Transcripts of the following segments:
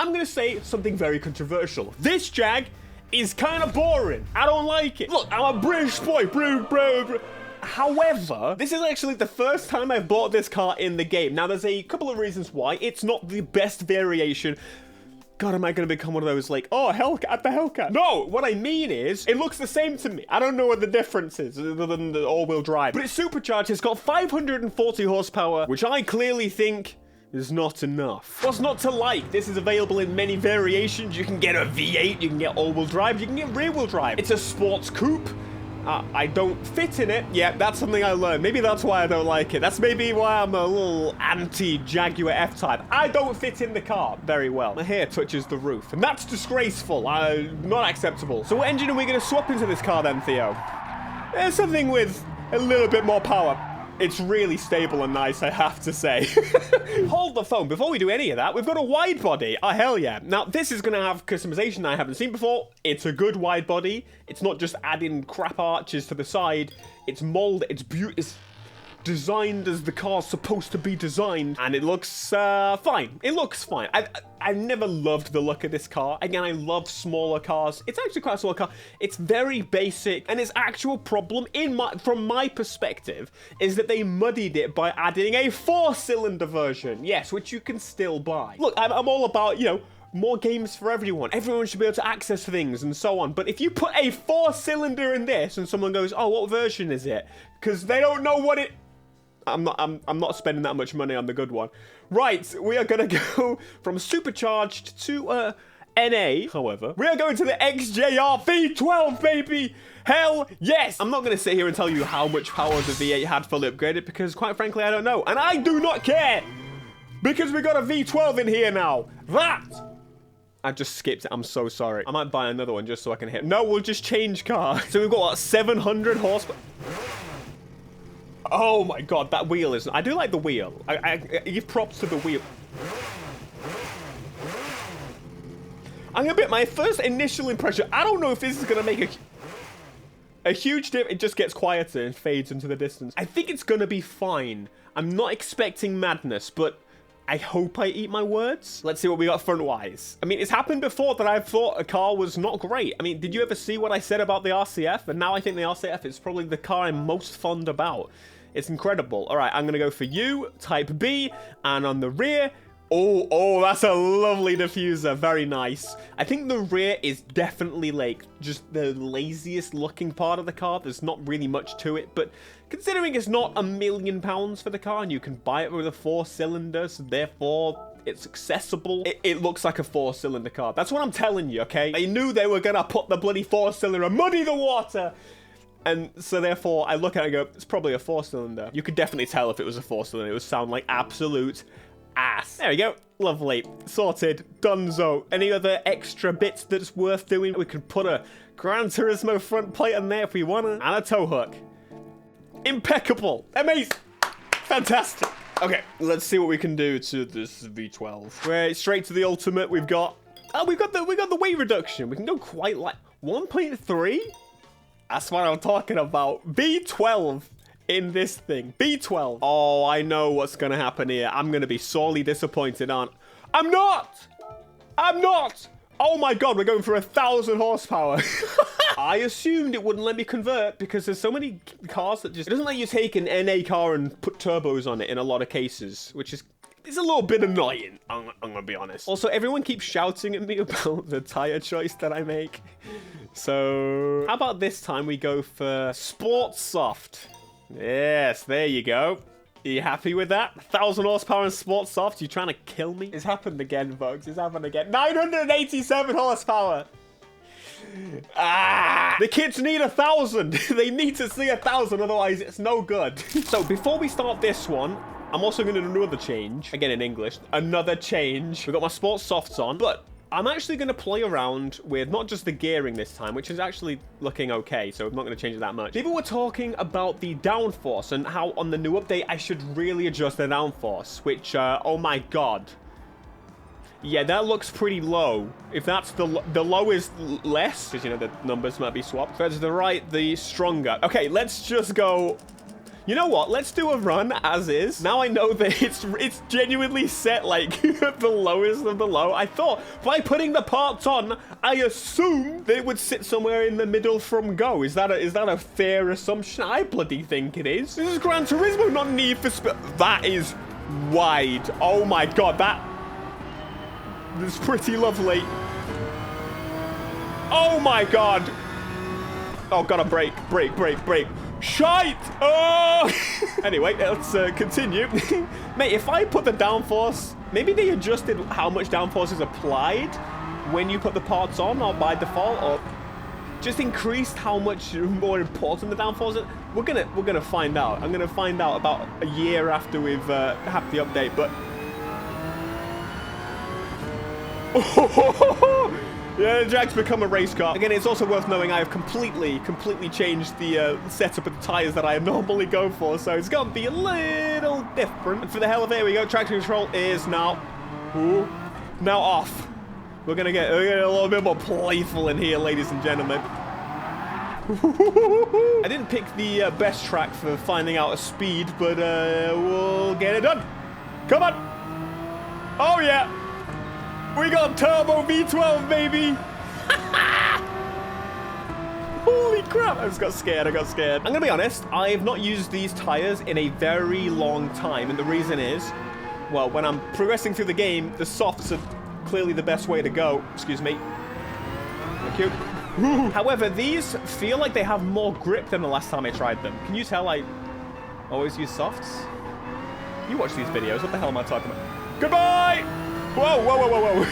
I'm going to say something very controversial. This Jag is kind of boring. I don't like it. Look, I'm a British boy. However, this is actually the first time I've bought this car in the game. Now, there's a couple of reasons why. It's not the best variation. God, am I going to become one of those, like, oh, Hellcat, the Hellcat? No, what I mean is, it looks the same to me. I don't know what the difference is, other than the all-wheel drive. But it's supercharged, it's got 540 horsepower, which I clearly think is not enough. What's not to like? This is available in many variations. You can get a V8, you can get all-wheel drive, you can get rear-wheel drive. It's a sports coupe. I don't fit in it. Yeah, that's something I learned. Maybe that's why I don't like it. That's maybe why I'm a little anti-Jaguar F-Type. I don't fit in the car very well. My hair touches the roof, and that's disgraceful. Not acceptable. So what engine are we going to swap into this car then, Theo? Something with a little bit more power. It's really stable and nice, I have to say. Hold the phone. Before we do any of that, we've got a wide body. Oh, hell yeah. Now, this is going to have customization I haven't seen before. It's a good wide body. It's not just adding crap arches to the side. It's molded. It's beautiful. It's designed as the car's supposed to be designed. And it looks fine. It looks fine. I've never loved the look of this car. Again, I love smaller cars. It's actually quite a small car. It's very basic. And its actual problem, from my perspective, is that they muddied it by adding a 4-cylinder version. Yes, which you can still buy. Look, I'm all about, you know, more games for everyone. Everyone should be able to access things and so on. But if you put a 4-cylinder in this and someone goes, oh, what version is it? Because they don't know what it... I'm not spending that much money on the good one. Right, we are going to go from supercharged to NA. However, we are going to the XJR V12, baby. Hell yes. I'm not going to sit here and tell you how much power the V8 had fully upgraded because, quite frankly, I don't know. And I do not care because we got a V12 in here now. I just skipped it. I'm so sorry. I might buy another one just so I can hit. No, we'll just change car. So we've got, what, 700 horsepower? Oh my god, that wheel is... I do like the wheel. I give props to the wheel. I'm gonna bet my first initial impression... I don't know if this is gonna make a huge dip. It just gets quieter and fades into the distance. I think it's gonna be fine. I'm not expecting madness, but I hope I eat my words. Let's see what we got front-wise. I mean, it's happened before that I've thought a car was not great. I mean, did you ever see what I said about the RCF? And now I think the RCF is probably the car I'm most fond about. It's incredible. All right, I'm going to go for you, Type B, and on the rear... Oh, that's a lovely diffuser. Very nice. I think the rear is definitely, like, just the laziest looking part of the car. There's not really much to it, but considering it's not £1 million for the car, and you can buy it with a 4-cylinder, so therefore... it's accessible. It looks like a 4-cylinder car. That's what I'm telling you, okay? I knew they were going to put the bloody 4-cylinder and muddy the water. And so therefore, I look at it and go, it's probably a 4-cylinder. You could definitely tell if it was a 4-cylinder. It would sound like absolute ass. There we go. Lovely. Sorted. Donezo. Any other extra bits that's worth doing? We could put a Gran Turismo front plate on there if we want to. And a tow hook. Impeccable. Amazing. Fantastic. Okay, let's see what we can do to this V12. We're straight to the ultimate. We've got the weight reduction. We can go quite like 1.3. That's what I'm talking about. V12 in this thing. V12. Oh, I know what's gonna happen here. I'm gonna be sorely disappointed, aren't I? I'm not. Oh my god, we're going for 1,000 horsepower. I assumed it wouldn't let me convert because there's so many cars that just... it doesn't let you take an NA car and put turbos on it in a lot of cases, which is... it's a little bit annoying, I'm gonna be honest. Also, everyone keeps shouting at me about the tire choice that I make. So, how about this time we go for Sports Soft? Yes, there you go. Are you happy with that? 1,000 horsepower and Sports Soft? You trying to kill me? It's happened again, folks. It's happened again. 987 horsepower. The kids need 1,000. They need to see 1,000, otherwise it's no good. So before we start this one, I'm also going to do another change. Again in English. Another change. We've got my Sports Softs on, but I'm actually going to play around with not just the gearing this time, which is actually looking okay, so I'm not going to change it that much. People were talking about the downforce and how on the new update I should really adjust the downforce, which, oh my god. Yeah, that looks pretty low. If that's the low is less, because, you know, the numbers might be swapped. But to the right, the stronger. Okay, let's just go... You know what? Let's do a run as is. Now I know that it's genuinely set like the lowest of the low. I thought by putting the parts on, I assumed that it would sit somewhere in the middle from go. Is that a fair assumption? I bloody think it is. This is Gran Turismo, not Need for Speed. That is wide. Oh my god, that's pretty lovely. Oh my god. Oh, gotta brake. Shite! Oh! Anyway, let's continue. Mate, if I put the downforce, maybe they adjusted how much downforce is applied when you put the parts on, or by default, or just increased how much more important the downforce is. We're gonna find out. I'm gonna find out about a year after we've had the update, but yeah, the drag's become a race car. Again, it's also worth knowing I have completely changed the setup of the tires that I normally go for, so it's gonna be a little different. And for the hell of it, here we go. Traction control is now off. We're gonna get a little bit more playful in here, ladies and gentlemen. I didn't pick the best track for finding out a speed, but we'll get it done. Come on. Oh yeah. We got turbo V12, baby! Holy crap! I just got scared. I'm gonna be honest, I have not used these tires in a very long time, and the reason is, well, when I'm progressing through the game, the softs are clearly the best way to go. Excuse me. Thank you. However, these feel like they have more grip than the last time I tried them. Can you tell I always use softs? You watch these videos, what the hell am I talking about? Goodbye! Whoa.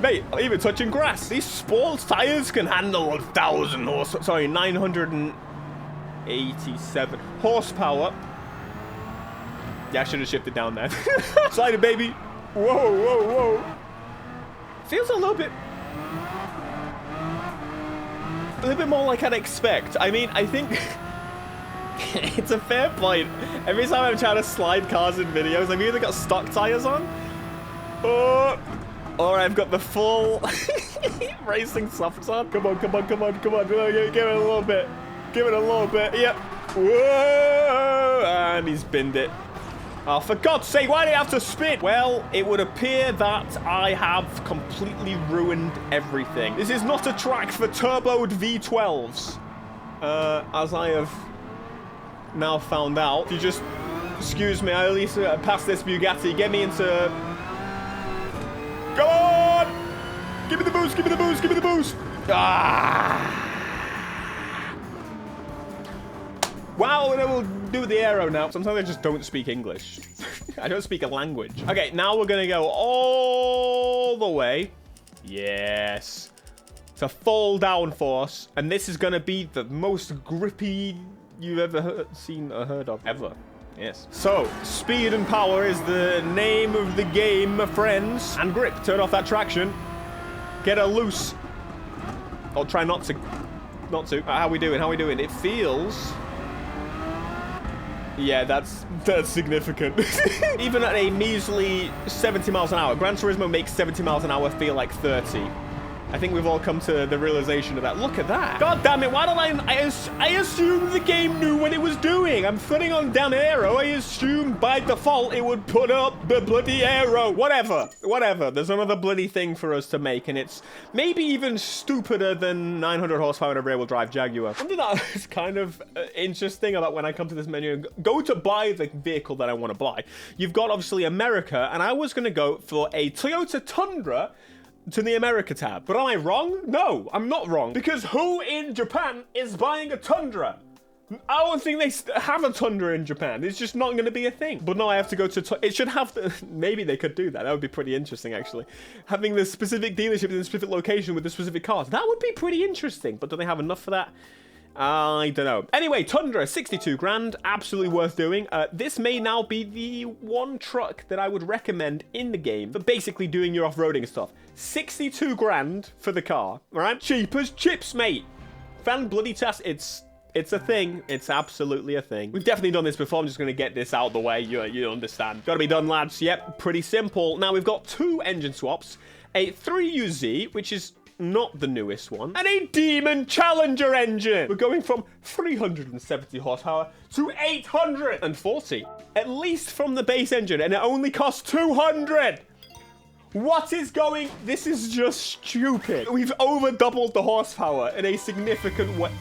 Mate, I'm even touching grass. These sports tires can handle 1,000 horsepower. Sorry, 987 horsepower. Yeah, I should have shifted down there. Slide it, baby. Whoa. Feels a little bit more like I'd expect. I mean, I think it's a fair point. Every time I'm trying to slide cars in videos, I've either got stock tires on, or I've got the full racing softs on. Come on. Give it a little bit. Yep. Whoa! And he's binned it. Oh, for God's sake, why do you have to spin? Well, it would appear that I have completely ruined everything. This is not a track for turboed V12s, as I have now found out. If you just excuse me, I at least pass this Bugatti. Get me into. Go on! Give me the boost! Ah! Wow, and we'll do the aero now. Sometimes I just don't speak English. I don't speak a language. Okay, now we're gonna go all the way. Yes. It's a full downforce, and this is gonna be the most grippy you've ever seen or heard of ever. Yes. So, speed and power is the name of the game, my friends. And grip. Turn off that traction. Get her loose. I'll try not to. How we doing? It feels. Yeah, that's significant. Even at a measly 70 miles an hour, Gran Turismo makes 70 miles an hour feel like 30. I think we've all come to the realization of that. Look at that. God damn it, why did I assumed the game knew what it was doing. I'm putting on damn aero. I assumed by default it would put up the bloody aero. Whatever. There's another bloody thing for us to make, and it's maybe even stupider than 900 horsepower in a rear-wheel drive Jaguar. Something that is kind of interesting about when I come to this menu and go to buy the vehicle that I want to buy. You've got, obviously, America, and I was going to go for a Toyota Tundra to the America tab. But am I wrong? No, I'm not wrong. Because who in Japan is buying a Tundra? I don't think they have a Tundra in Japan. It's just not going to be a thing. But no, I have to go to... It should have to... Maybe they could do that. That would be pretty interesting, actually. Having the specific dealership in the specific location with the specific cars. That would be pretty interesting. But do they have enough for that? I don't know. Anyway, Tundra, 62 grand. Absolutely worth doing. This may now be the one truck that I would recommend in the game for basically doing your off-roading stuff. 62 grand for the car. All right? Cheap as chips, mate. Fan bloody test. It's a thing. It's absolutely a thing. We've definitely done this before. I'm just going to get this out of the way. You understand. Got to be done, lads. Yep, pretty simple. Now, we've got two engine swaps. A 3UZ, which is not the newest one. And a Demon Challenger engine. We're going from 370 horsepower to 840. At least from the base engine, and it only costs 200. What is going? This is just stupid. We've over doubled the horsepower in a significant way.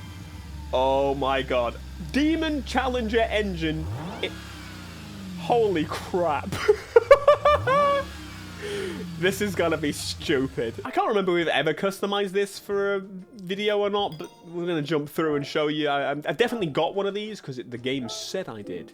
Oh my god. Demon Challenger engine. Holy crap. This is gonna be stupid. I can't remember if we've ever customized this for a video or not, but we're gonna jump through and show you. I've definitely got one of these because the game said I did.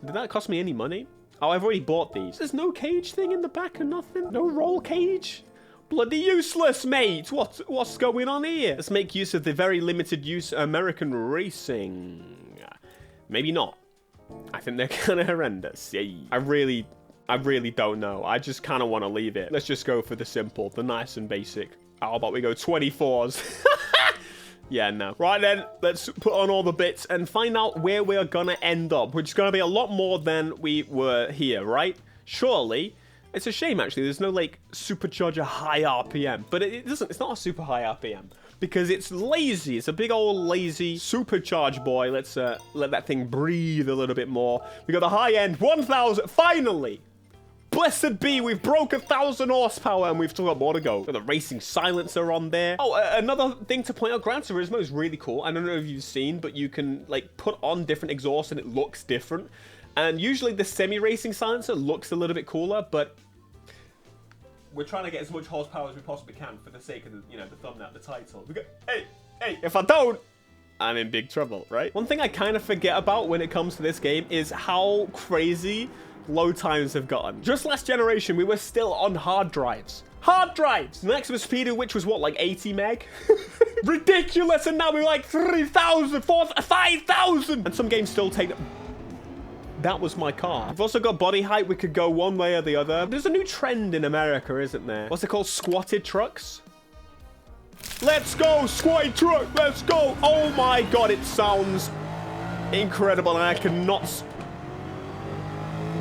Did that cost me any money? Oh, I've already bought these. There's no cage thing in the back or nothing? No roll cage? Bloody useless, mate. What's going on here? Let's make use of the very limited use American racing. Maybe not. I think they're kind of horrendous. Yeah. I really don't know. I just kind of want to leave it. Let's just go for the simple, the nice and basic. How about we go 24s? Yeah, no. Right then, let's put on all the bits and find out where we're gonna end up, which is gonna be a lot more than we were here, right? Surely. It's a shame, actually. There's no, like, supercharger high RPM. But it's not a super high RPM. Because it's lazy. It's a big old lazy supercharged boy. Let's let that thing breathe a little bit more. We got the high end, 1,000. Finally! Blessed be, we've broke 1,000 horsepower and we've still got more to go. Got the racing silencer on there. Oh, another thing to point out, Gran Turismo is really cool. I don't know if you've seen, but you can, like, put on different exhausts and it looks different. And usually the semi-racing silencer looks a little bit cooler, but we're trying to get as much horsepower as we possibly can for the sake of the, you know, the thumbnail, the title. We go, hey, if I don't, I'm in big trouble, right? One thing I kind of forget about when it comes to this game is how crazy load times have gotten. Just last generation, we were still on hard drives. Hard drives! The maximum speed of which was what, like 80 meg? Ridiculous! And now we're like 3,000, 4,000, 5,000! And some games still take... That was my car. We've also got body height. We could go one way or the other. There's a new trend in America, isn't there? What's it called? Squatted trucks? Let's go! Squatted truck! Let's go! Oh my god, it sounds incredible and I cannot...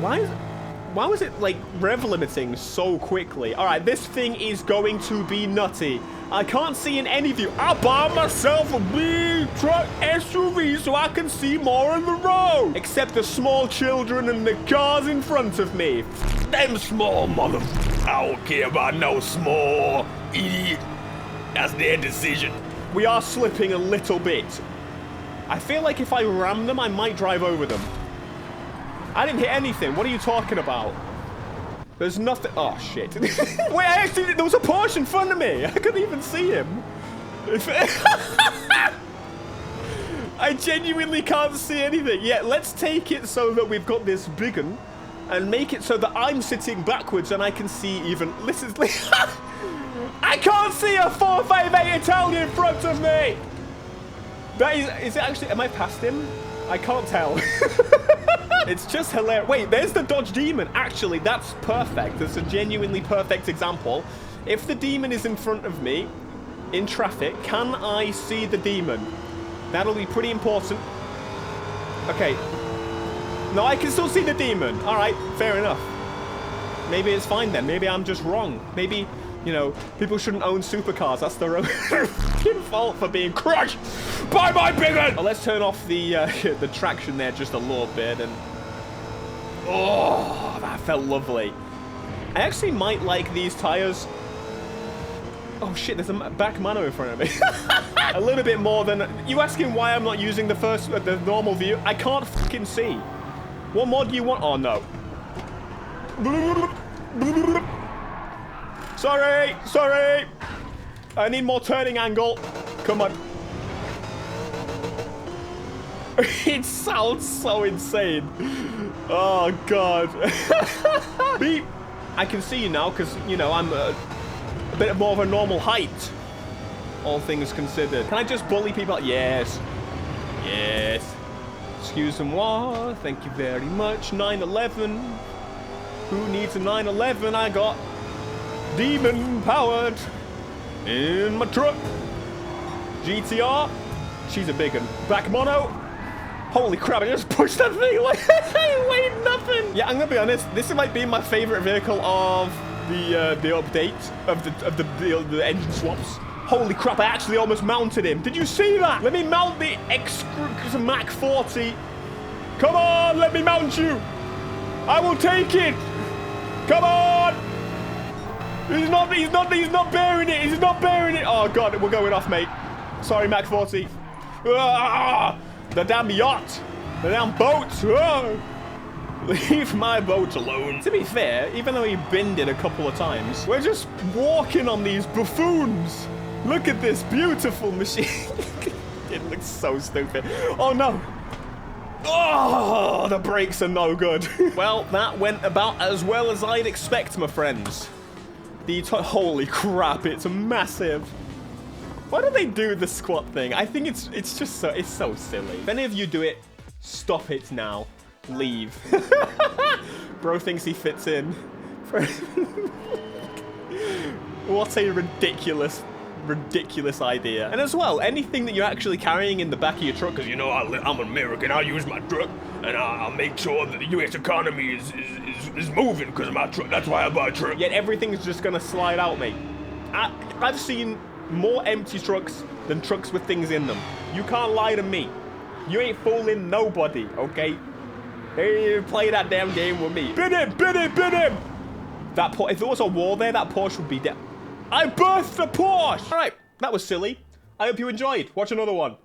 Why was it, like, rev limiting so quickly? Alright, this thing is going to be nutty. I can't see in any view. I bought myself a big truck SUV so I can see more on the road. Except the small children and the cars in front of me. Them small mother... I don't care about no small idiot. That's their decision. We are slipping a little bit. I feel like if I ram them, I might drive over them. I didn't hit anything. What are you talking about? There's nothing. Oh, shit. Wait, there was a Porsche in front of me. I couldn't even see him. I genuinely can't see anything. Yeah, let's take it so that we've got this big one and make it so that I'm sitting backwards and I can see even... Listen, I can't see a 458 Italian in front of me. That is it actually... Am I past him? I can't tell. It's just hilarious. Wait, there's the Dodge Demon. Actually, that's perfect. That's a genuinely perfect example. If the Demon is in front of me in traffic, can I see the Demon? That'll be pretty important. Okay. No, I can still see the Demon. All right, fair enough. Maybe it's fine then. Maybe I'm just wrong. Maybe, you know, people shouldn't own supercars. That's their own fault for being crushed by my big one. Well, let's turn off the traction there just a little bit and... Oh, that felt lovely. I actually might like these tires. Oh shit, there's a back mano in front of me. A little bit more than... You asking why I'm not using the normal view? I can't fucking see. What mod do you want? Oh no. Sorry. I need more turning angle. Come on. It sounds so insane. Oh, God. Beep. I can see you now because, you know, I'm a bit more of a normal height. All things considered. Can I just bully people? Yes. Yes. Excuse-moi. Thank you very much. 911. Who needs a 911? I got Demon powered in my truck. GTR. She's a big one. Back mono. Holy crap, I just pushed that thing like it weighed nothing. Yeah, I'm gonna be honest, this might be my favorite vehicle of the update of the engine swaps. Holy crap, I actually almost mounted him. Did you see that? Let me mount the Mach 40. Come on, let me mount you. I will take it. Come on. He's not bearing it. He's not bearing it. Oh, God, we're going off, mate. Sorry, Mach 40. Ah, the damn yacht. The damn boat. Ah. Leave my boat alone. To be fair, even though he binned it a couple of times, we're just walking on these buffoons. Look at this beautiful machine. It looks so stupid. Oh, no. Oh, the brakes are no good. Well, that went about as well as I'd expect, my friends. Holy crap, it's massive. Why do they do the squat thing? I think it's just so silly. If any of you do it, stop it now. Leave. Bro thinks he fits in. What a ridiculous idea. And as well, anything that you're actually carrying in the back of your truck, because you know I'm American, I use my truck, and I'll make sure that the U.S. economy is moving because of my truck. That's why I buy a truck. Yet everything's just gonna slide out, mate. I've seen more empty trucks than trucks with things in them. You can't lie to me. You ain't fooling nobody, okay? Hey, play that damn game with me. Bid him, bid him, bid him! If there was a wall there, that Porsche would be dead. I birthed the Porsche! All right, that was silly. I hope you enjoyed. Watch another one.